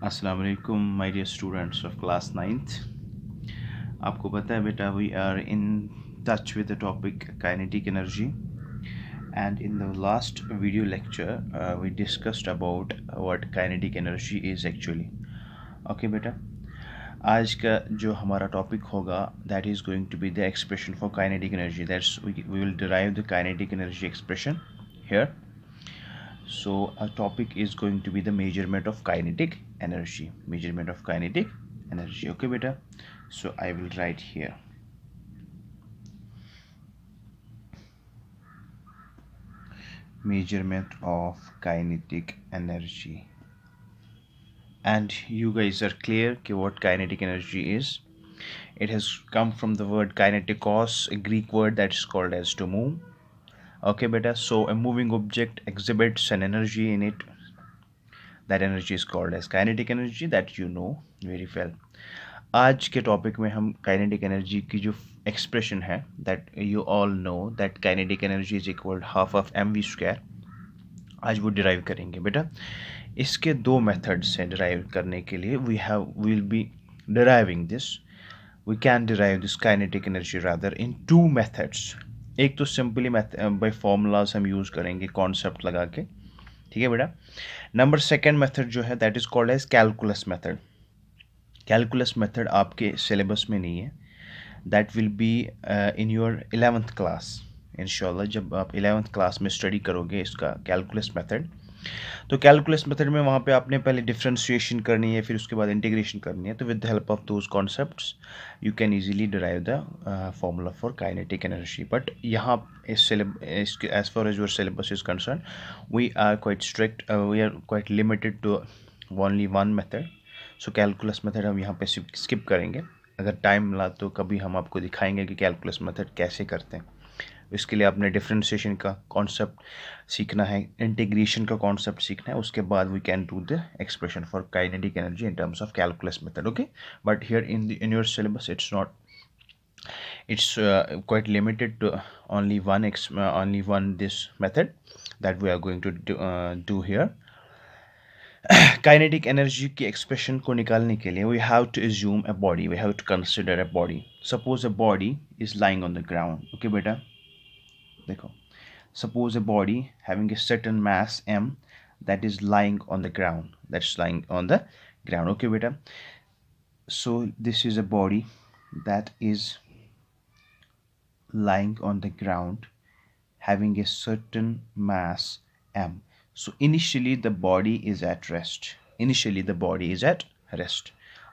Assalamu alaikum, my dear students of class 9th. आपको पता है बेटा, we are in touch with the topic kinetic energy, and in the last video lecture we discussed about what kinetic energy is actually. Okay बेटा, आज का जो हमारा topic होगा that is going to be the expression for kinetic energy. We will derive the kinetic energy expression here. So our topic is going to be the measurement of kinetic energy. Okay beta, so I will write here measurement of kinetic energy, and you guys are clear what kinetic energy is. It has come from the word kinetikos, a Greek word that is called as to move. Okay beta, so a moving object exhibits an energy in it. That energy is called as kinetic energy, that you know very well. आज के topic में हम kinetic energy की जो expression है, that you all know that kinetic energy is equal half of M V square, आज वो derive करेंगे बेटा. इसके दो मेथड्स हैं डिराइव करने के लिए. Will be deriving this, we can derive this kinetic energy rather in two methods. एक तो सिंपली बाय फॉर्मूलाज हम यूज़ करेंगे कॉन्सेप्ट लगा के, ठीक है बेटा. नंबर सेकेंड मेथड जो है that is called as calculus method. Calculus method आपके सिलेबस में नहीं है. That will be in your 11th class इंशाल्लाह. जब आप 11th क्लास में स्टडी करोगे इसका कैलकुलस मेथड, तो कैलकुलस मेथड में वहाँ पे आपने पहले डिफ्रेंशिएशन करनी है, फिर उसके बाद इंटीग्रेशन करनी है. तो with the help of those concepts you can easily derive the formula for kinetic energy. But यहाँ as far as your syllabus is concern, we are quite strict, we are quite limited to only one method. So calculus method हम यहाँ पे skip करेंगे. अगर time मिला तो कभी हम आपको दिखाएंगे कि कैलकुलस मेथड कैसे करते हैं. इसके लिए आपने डिफ्रेंशिएशन का कॉन्सेप्ट सीखना है, इंटीग्रेशन का कॉन्सेप्ट सीखना है. उसके बाद we can do the expression for kinetic energy in terms of calculus method. Okay, but here in your syllabus it's quite limited to only one this method that we are going to do here. Kinetic energy की expression को निकालने के लिए we have to assume a body, we have to consider a body. Suppose a body is lying on the ground. Okay बेटा, देखो, suppose a body having a certain mass m that is lying on the ground. Okay beta, so this is a body that is lying on the ground having a certain mass m. So initially the body is at rest.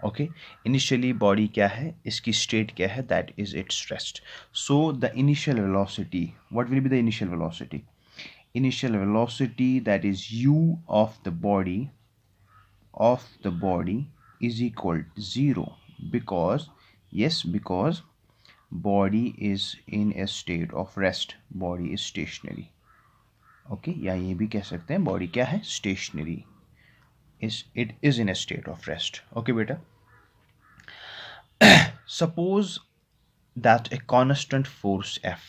Okay, initially body क्या है, इसकी state क्या है, that is its rest. So the initial velocity, what will be the initial velocity? Initial velocity, that is u of the body is equal to 0, because body is in a state of rest, body is stationary. Okay, या ये भी कह सकते हैं body क्या है, stationary, it is in a state of rest. Okay बेटा, suppose that a constant force F,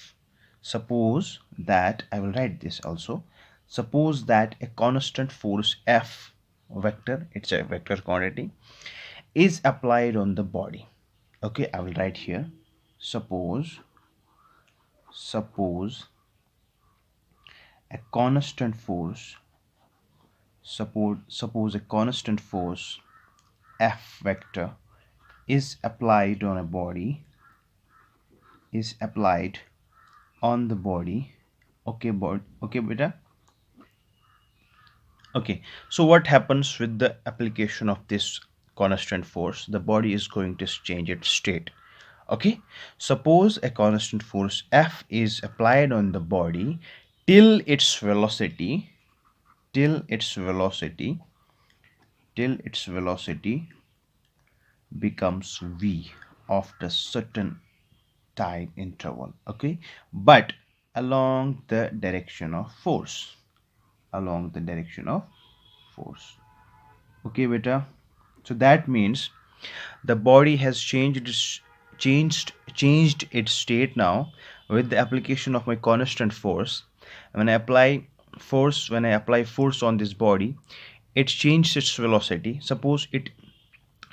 suppose that I will write this also. Suppose that a constant force F vector, it's a vector quantity, is applied on the body. Okay, I will write here. Suppose a constant force, suppose a constant force F vector is applied on a body, okay beta. Okay, so what happens with the application of this constant force? The body is going to change its state. Okay, suppose a constant force F is applied on the body till its velocity becomes v after certain time interval. Okay, but along the direction of force. Okay beta, so that means the body has changed its state now with the application of my constant force. When I apply force on this body, it changed its velocity. Suppose it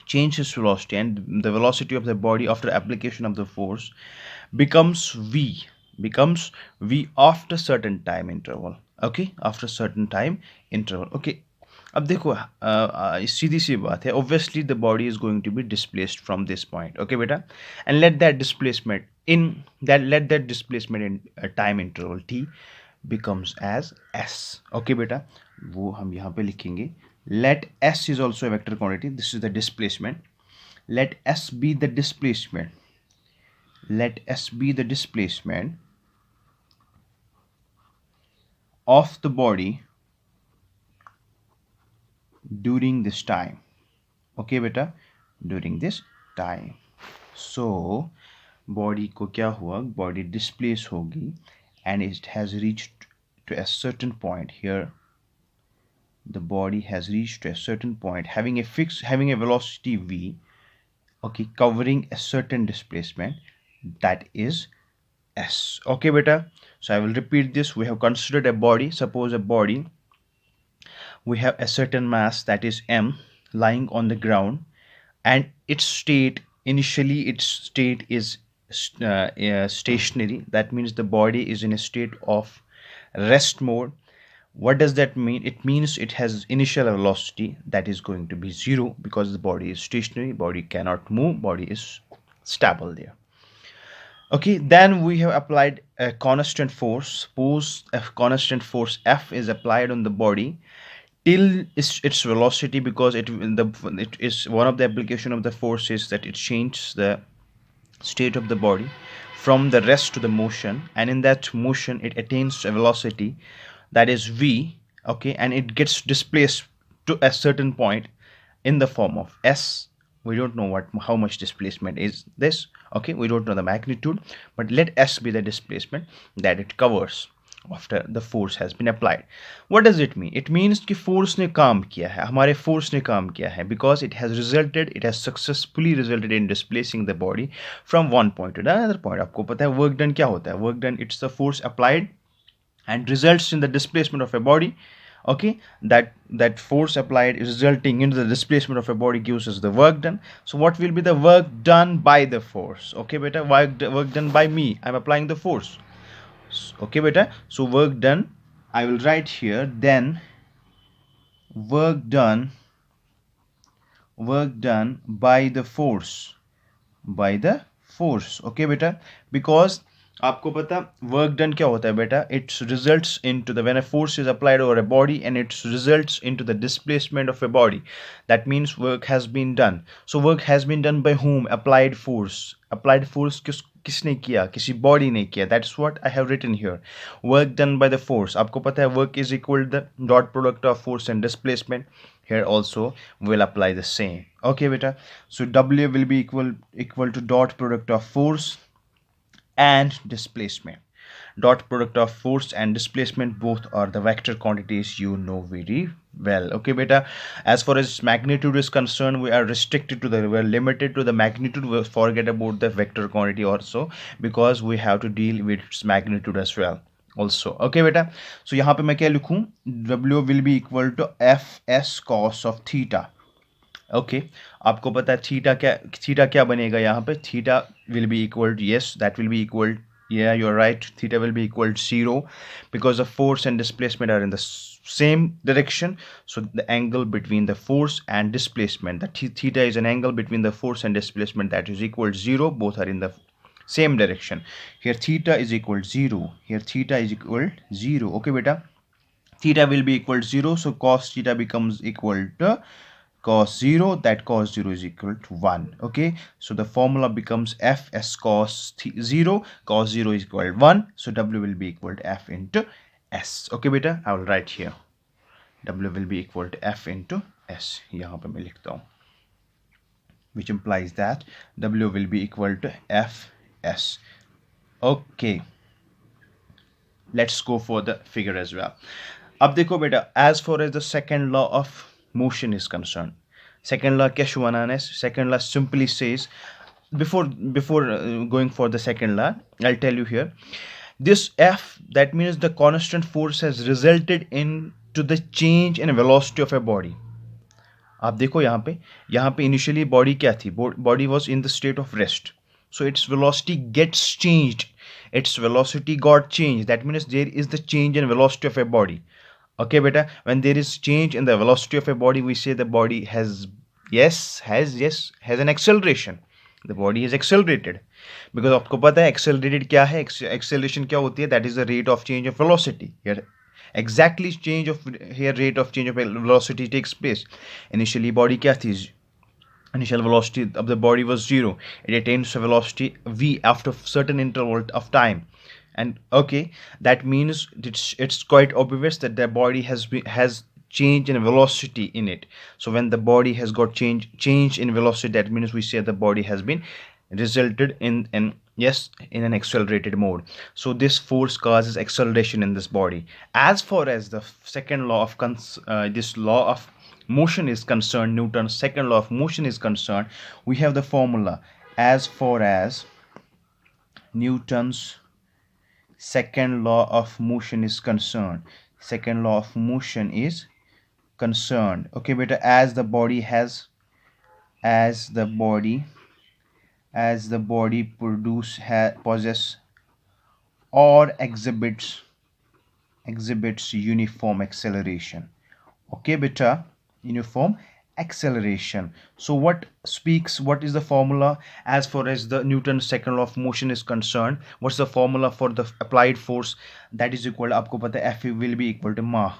changes its velocity, and the velocity of the body after application of the force becomes v after certain time interval. Okay, after certain time interval. Okay, अब देखो सीधी सी बात है, obviously the body is going to be displaced from this point. Okay बेटा, and let that displacement in a time interval t becomes as s. Okay बेटा, वो हम यहाँ पे लिखेंगे. Let s is also a vector quantity. This is the displacement. Let s be the displacement. Let s be the displacement of the body during this time. Okay बेटा, during this time. So body को क्या हुआ, body displace होगी and it has reached to a certain point. Here the body has reached to a certain point having a velocity v, okay, covering a certain displacement, that is s. Okay beta, so I will repeat this. We have considered a body. Suppose a body, we have a certain mass, that is m, lying on the ground, and its state, initially its state is stationary. That means the body is in a state of rest mode. What does that mean? It means it has initial velocity that is going to be 0 because the body is stationary, body cannot move, body is stable there. Okay, then we have applied a constant force. Suppose a constant force F is applied on the body till its velocity, because it is one of the application of the force is that it changes the state of the body from the rest to the motion, and in that motion it attains a velocity that is v. Okay, and it gets displaced to a certain point in the form of s. We don't know how much displacement is this. Okay, we don't know the magnitude, but let s be the displacement that it covers after the force has been applied. What does it mean? It means कि force ने काम किया है, हमारे force ने काम किया है, because it has successfully resulted in displacing the body from one point to another point. आपको पता है work done क्या होता है? Work done, it's the force applied and results in the displacement of a body. Okay, that force applied is resulting into the displacement of a body gives us the work done. So what will be the work done by the force? Okay beta, work done by me, I'm applying the force. Okay beta, so work done, I will write here, then work done by the force, okay बेटा, because आपको पता work done क्या होता है बेटा, it results into the, when a force is applied over a body and it results into the displacement of a body, that means work has been done. So work has been done by whom? Applied force किसने किया? किसी body ने किया. That's what I have written here. Work done by the force. आपको पता है work is equal to the dot product of force and displacement. Here also we'll apply the same. Okay beta, so W will be equal to dot product of force and displacement. Dot product of force and displacement, both are the vector quantities you know very well. Okay beta, as far as magnitude is concerned, we are limited to the magnitude. We'll forget about the vector quantity also, because we have to deal with its magnitude as well also. Okay beta, so यहाँ पे मैं क्या लिखूँ? W will be equal to fs cos of theta. Okay आपको पता है theta क्या बनेगा यहाँ पे? Theta will be equal to, yes that will be equal, yeah you're right, theta will be equal to 0 because the force and displacement are in the same direction. So the angle between the force and displacement, that theta is an angle between the force and displacement that is equal to 0. Both are in the same direction. Here theta is equal to 0, here theta is equal to 0. Okay beta, theta will be equal to 0, so cos theta becomes equal to cos 0, that cos 0 is equal to 1. Okay, so the formula becomes f s cos 0, cos 0 is equal to 1, so W will be equal to f into s. Okay beta, I will write here W will be equal to f into s. यहाँ पे मैं लिखता हूँ, which implies that W will be equal to f s. Okay, let's go for the figure as well. अब देखो बेटा, as far as the second law of motion is concerned, second law क्या बनाना है? Second law simply says, before going for the second law, I'll tell you here, this F, that means the constant force has resulted into to the change in velocity of a body. आप देखो यहाँ पे initially body क्या थी, body was in the state of rest, so its velocity gets changed, its velocity got changed, that means there is the change in velocity of a body. Okay beta, when there is change in the velocity of a body, we say the body has, has an acceleration, the body is accelerated, because आपको पता है accelerated क्या है, acceleration क्या होती है, that is the rate of change of velocity here. Exactly change of here, rate of change of velocity takes place. Initially body क्या थी, initial velocity of the body was 0, it attains a velocity v after certain interval of time. And okay, that means it's quite obvious that the body has change in velocity in it. So when the body has got change in velocity, that means we say the body has been resulted in yes, in an accelerated mode. So this force causes acceleration in this body. As far as the second law of this law of motion is concerned, Newton's second law of motion is concerned, we have the formula. As far as Newton's second law of motion is concerned, second law of motion is concerned, okay beta, as the body has, as the body, as the body possess or exhibits uniform acceleration. Okay beta, uniform acceleration. So what is the formula as far as the Newton's second law of motion is concerned? What's the formula for the applied force? That is equal, आपको पता है F will be equal to ma,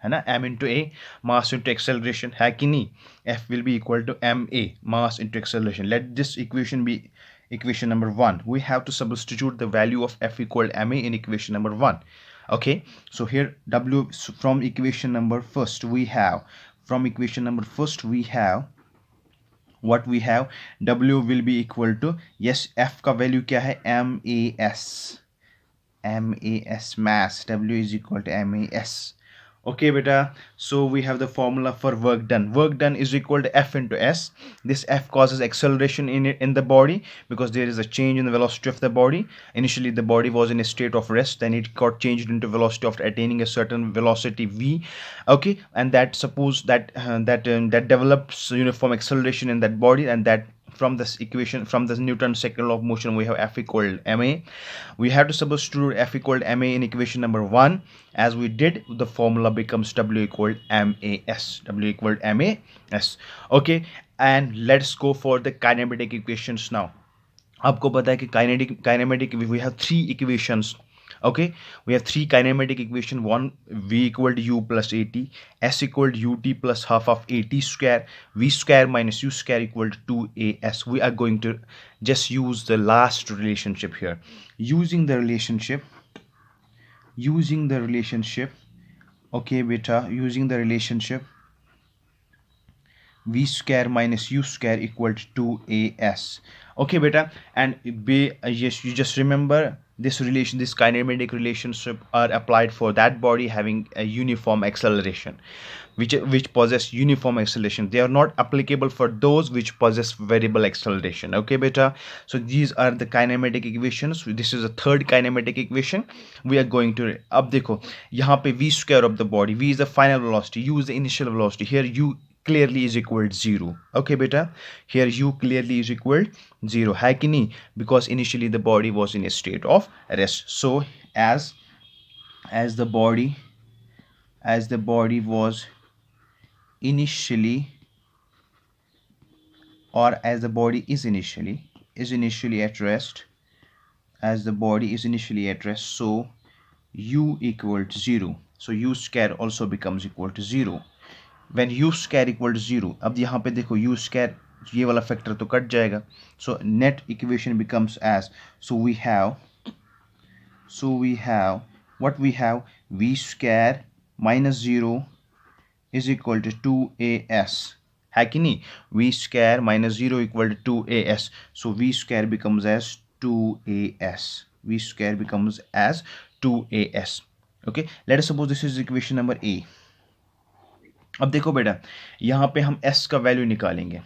है ना, m into a, mass into acceleration, है कि नहीं, F will be equal to ma, mass into acceleration. Let this equation be equation number 1. We have to substitute the value of F equal to ma in equation number 1. Okay, so here W, from equation number first we have, from equation number first we have what we have, W will be equal to, yes, F का value क्या है, mass, mass, W is equal to mass. Okay beta, so we have the formula for work done. Work done is equal to F into S. This F causes acceleration in the body because there is a change in the velocity of the body. Initially the body was in a state of rest, then it got changed into velocity after attaining a certain velocity v. Okay, and that suppose that that develops uniform acceleration in that body, and that from this equation, from this Newton's second law of motion, we have F equal to ma. We have to substitute F equal to ma in equation number 1. As we did, the formula becomes W equal to mass, W equal to mass. Okay, and let's go for the kinematic equations now. आपको पता है कि kinematic we have 3 equations. Okay, we have 3 kinematic equation. One, v equal to u plus at, s equal to ut plus half of at square, v square minus u square equal to 2as. We are going to just use the last relationship here. Using the relationship, okay beta, using the relationship, v square minus u square equal to 2as. Okay beta, and yes, you just remember this relation, this kinematic relationship are applied for that body having a uniform acceleration, which possess uniform acceleration. They are not applicable for those which possess variable acceleration. Okay beta, so these are the kinematic equations. This is a third kinematic equation. We are going to, अब देखो यहाँ पे v square of the body, v is the final velocity, u is the initial velocity. Here u clearly is equal to 0. Okay beta, here u clearly is equal to 0, है कि नहीं, because initially the body was in a state of rest. So as the body was initially, or as the body is initially at rest, as the body is initially at rest, so u equal to 0, so u square also becomes equal to 0. When u square equal to 0, अब यहाँ पे देखो u square, ये वाला factor तो cut जाएगा, so net equation becomes as, so we have what we have, v square minus 0 is equal to 2as, है कि नहीं, v square minus 0 equal to 2as, so v square becomes as 2as, v square becomes as 2as. Okay, let us suppose this is equation number a. अब देखो बेटा, यहाँ पे हम s का वैल्यू निकालेंगे,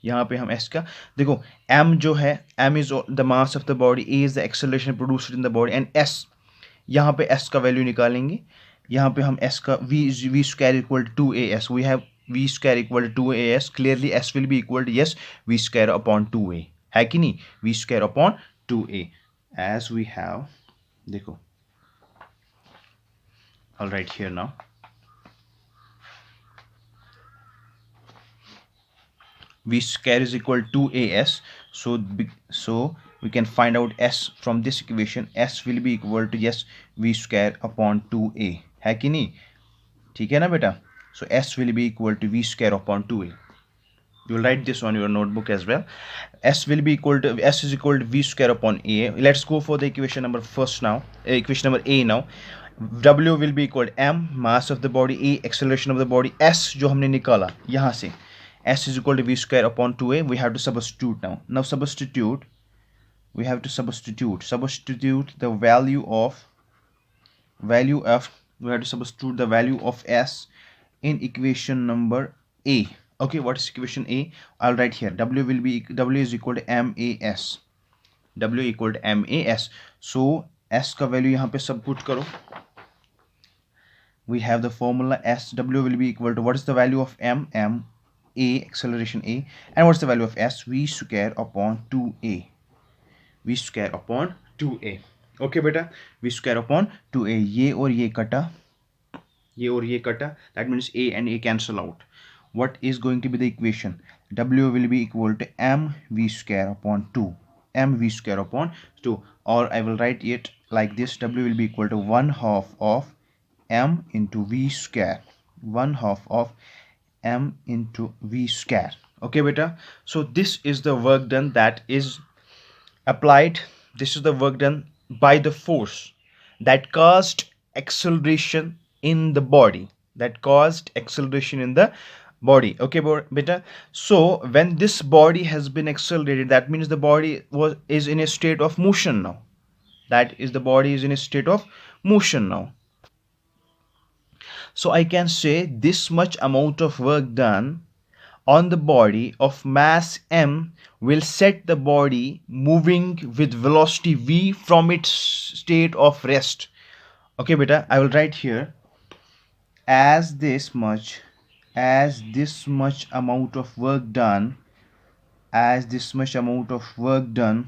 यहाँ पे हम s का, देखो m जो है, m is the mass of the body, a is the acceleration produced in the body, and s, यहाँ पे s का वैल्यू निकालेंगे, यहाँ पे हम s का v square equal to 2as, we have v square equal to 2as, clearly s will be equal to yes v square upon 2a, है कि नहीं, v square upon 2a, as we have, देखो, I'll write here now, v square is equal to as, so we can find out s from this equation, s will be equal to yes v square upon 2a, है कि नहीं, ठीक है ना बेटा, so s will be equal to v square upon 2a, you will write this on your notebook as well, s will be equal to, s is equal to v square upon a, let's go for the equation number first now, equation number a now, w will be equal to m mass of the body, a acceleration of the body, s जो हमने निकाला यहाँ से, s is equal to v square upon 2a, we have to substitute now substitute, we have to substitute the value of we have to substitute the value of s in equation number a. Okay, what is equation a? I'll write here, w is equal to mas, w equal to mas, so s का value यहाँ पे सब put करो, we have the formula s, w will be equal to, what is the value of m a acceleration a, and what's the value of s, v square upon 2a, v square upon 2a. Okay बेटा, v square upon 2a, ये और ये कटा, ये और ये कटा, that means a and a cancel out. What is going to be the equation? W will be equal to mv square upon 2, mv square upon 2, or I will write it like this, W will be equal to 1/2 of m into v square, 1/2 of m into v square. Okay beta, so this is the work done that is applied, this is the work done by the force that caused acceleration in the body, that caused acceleration in the body. Okay beta, so when this body has been accelerated, that means the body is in a state of motion now, that is the body is in a state of motion now, so I can say this much amount of work done on the body of mass m will set the body moving with velocity v from its state of rest. Okay beta, I will write here, as this much amount of work done, as this much amount of work done,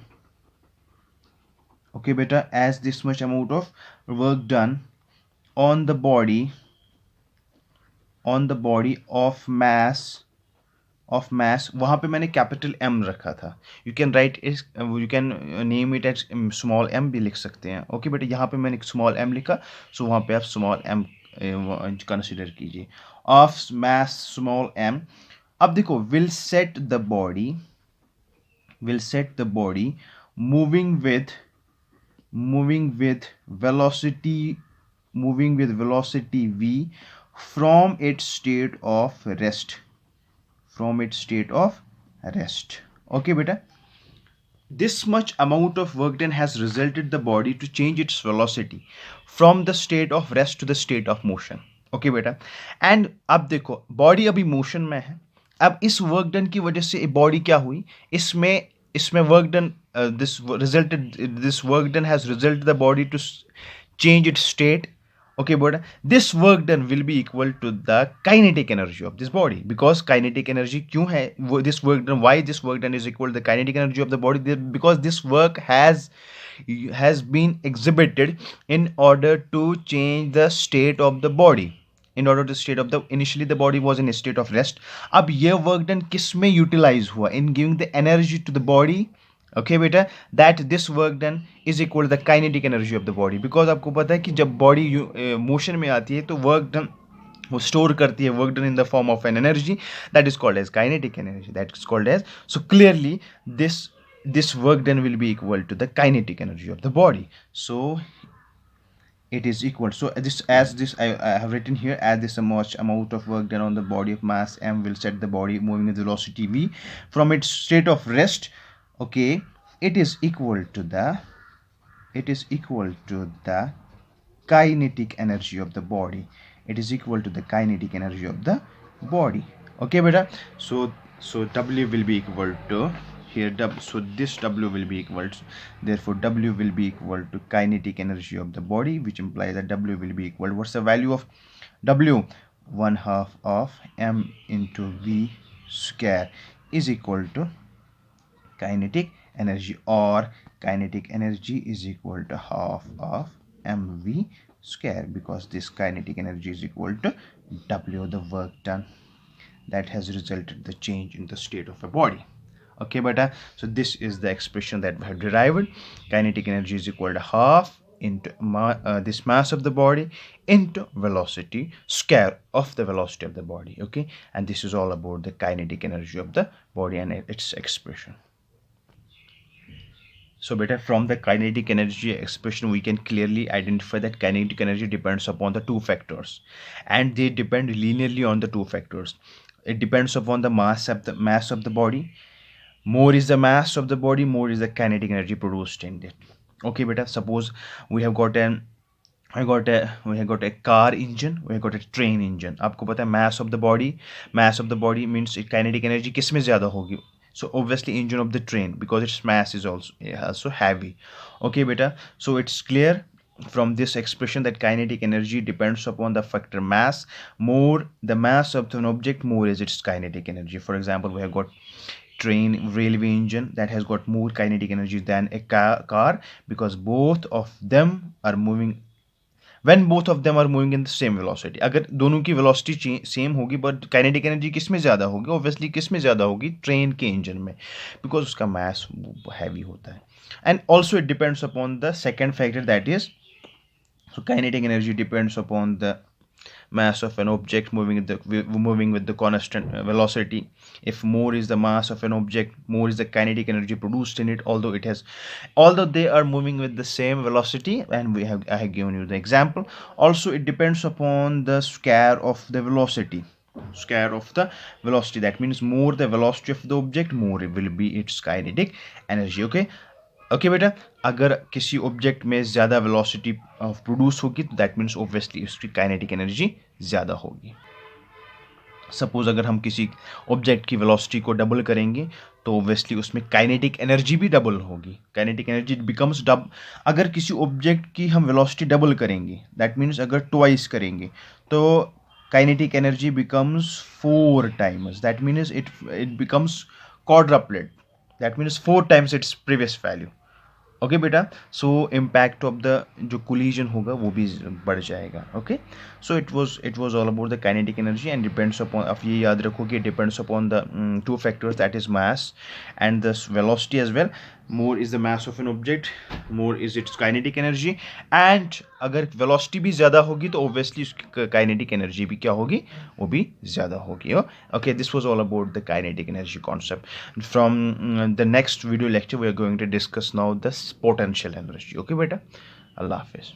okay beta, as this much amount of work done on the body of mass, वहाँ पे मैंने capital M रखा था, you can write this, you can name it as small m भी लिख सकते हैं. Okay बेटा, यहाँ पे मैंने स्मॉल m लिखा, सो वहाँ पे आप स्मॉल m कंसिडर कीजिए, ऑफ मास स्मॉल m. अब देखो, will set the body moving with velocity v from its state of rest, okay beta, this much amount of work done has resulted the body to change its velocity from the state of rest to the state of motion. okay beta, and अब देखो body अभी motion में है, अब इस work done की वजह से बॉडी क्या हुई, इसमें work done, this work done has resulted the body to change its state. Okay but this work done will be equal to the kinetic energy of this body, because kinetic energy क्यों है this work done, why this work done is equal to the kinetic energy of the body, because this work has been exhibited in order to change the state of the body, in order to state of the, initially the body was in a state of rest, अब ये work done किस में utilize हुआ, in giving the energy to the body. Okay बेटा, that this work done is equal to the kinetic energy of the body, because आपको पता है कि जब बॉडी मोशन में आती है तो वर्क डन वो स्टोर करती है, work done in the form of an energy that is called as kinetic energy, that is called as, so clearly this work done will be equal to the kinetic energy of the body, so it is equal, so I have written here, as this much amount of work done on the body of mass m will set the body moving with velocity v from its state of rest. Okay, it is equal to the kinetic energy of the body, it is equal to the kinetic energy of the body. Okay beta, so w will be equal to here W, so this W will be equal to, therefore W will be equal to kinetic energy of the body, which implies that W will be equal, what's the value of W? 1/2 of m into v square is equal to kinetic energy, or kinetic energy is equal to half of mv square, because this kinetic energy is equal to W, the work done that has resulted the change in the state of a body. Okay, but so this is the expression that we have derived. Kinetic energy is equal to half into this mass of the body into velocity square of the velocity of the body. Okay, and this is all about the kinetic energy of the body and its expression. So better, from the kinetic energy expression we can clearly identify that kinetic energy depends upon the two factors, and they depend linearly on the two factors. It depends upon the mass of the body. More is the mass of the body, more is the kinetic energy produced in it. Okay beta, suppose we have got an we have got a car engine, we have got a train engine. आपको पता है mass of the body means kinetic energy किस में ज़्यादा होगी? So obviously engine of the train, because its mass is also heavy. Okay beta, so it's clear from this expression that kinetic energy depends upon the factor mass. More the mass of an object, more is its kinetic energy. For example, we have got train railway engine that has got more kinetic energy than a car, because both of them are moving, when both of them are moving in the same velocity. अगर दोनों की velocity same होगी, but kinetic energy किस में ज़्यादा होगी? Obviously किस में ज़्यादा होगी? ट्रेन के इंजन में, because उसका mass heavy होता है. And also it depends upon the second factor, that is, so kinetic energy depends upon the mass of an object moving with the constant velocity. If more is the mass of an object, more is the kinetic energy produced in it, although they are moving with the same velocity. And I have given you the example. Also it depends upon the square of the velocity. That means more the velocity of the object, more it will be its kinetic energy. Okay बेटा, अगर किसी object में ज़्यादा velocity produce होगी तो that means obviously उसकी kinetic energy ज़्यादा होगी. सपोज अगर हम किसी ऑब्जेक्ट की वेलोसिटी को डबल करेंगे तो ऑब्वियसली उसमें काइनेटिक एनर्जी भी डबल होगी. काइनेटिक एनर्जी बिकम्स अगर किसी ऑब्जेक्ट की हम वेलोसिटी डबल करेंगे, दैट मीन्स अगर ट्वाइस करेंगे तो kinetic energy becomes 4 times. That means it becomes quadruplet. That means 4 times its previous value. Okay बेटा, सो इम्पैक्ट ऑफ द जो कोलिजन होगा वो भी बढ़ जाएगा. Okay, so it was all about the kinetic energy and depends upon, आप ये याद रखो कि depends upon the two factors, that is mass and the velocity as well. More is the mass of an object, more is its kinetic energy. And अगर velocity भी ज़्यादा होगी तो ऑब्वियसली उसकी काइनेटिक एनर्जी भी क्या होगी? वो भी ज़्यादा होगी. Okay, this was all about the kinetic energy concept. From the next video lecture we are going to discuss now the potential energy. Okay beta, Allah Hafiz.